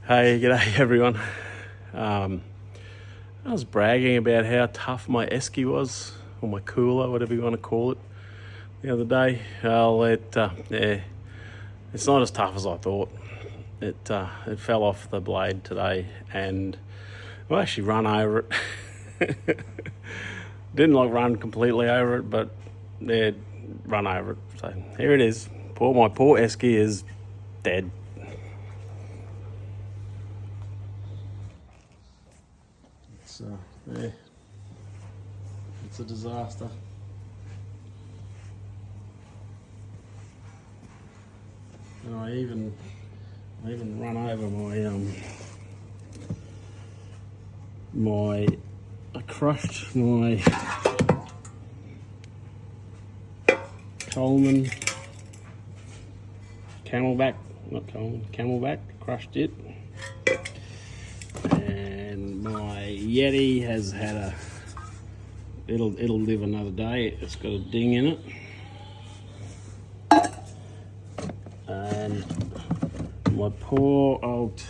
Hey, g'day everyone. I was bragging about how tough my Esky was, or my cooler, whatever you want to call it, the other day. Well, it's not as tough as I thought. It fell off the blade today, and I actually run over it. Didn't run completely over it, but run over it. So here it is. My poor Esky is dead. It's a disaster. And I even run over I crushed my Coleman Camelback, crushed it. And my Yeti has had it'll live another day. It's got a ding in it. And my poor old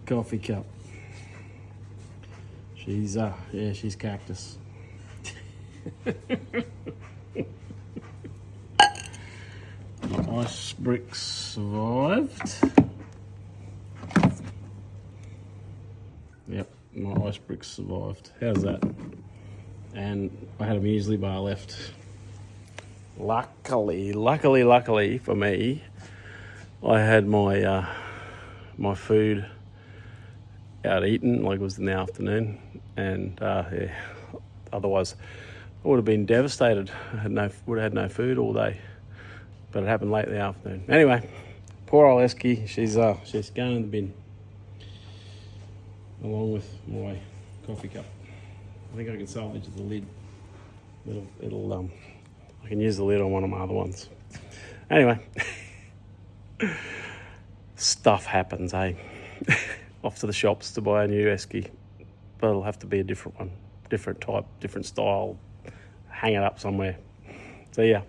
coffee cup. She's cactus. My ice bricks survived. Yep, my ice bricks survived. How's that? And I had a muesli bar left. Luckily for me, I had my my food out eaten, like it was in the afternoon, and otherwise I would have been devastated. Would have had no food all day, but it happened late in the afternoon. Anyway, poor old Esky, she's going in the bin, along with my coffee cup. I think I can salvage the lid. I can use the lid on one of my other ones. Anyway, stuff happens, eh? Off to the shops to buy a new Esky, but it'll have to be a different one, different type, different style. Hang it up somewhere. So yeah.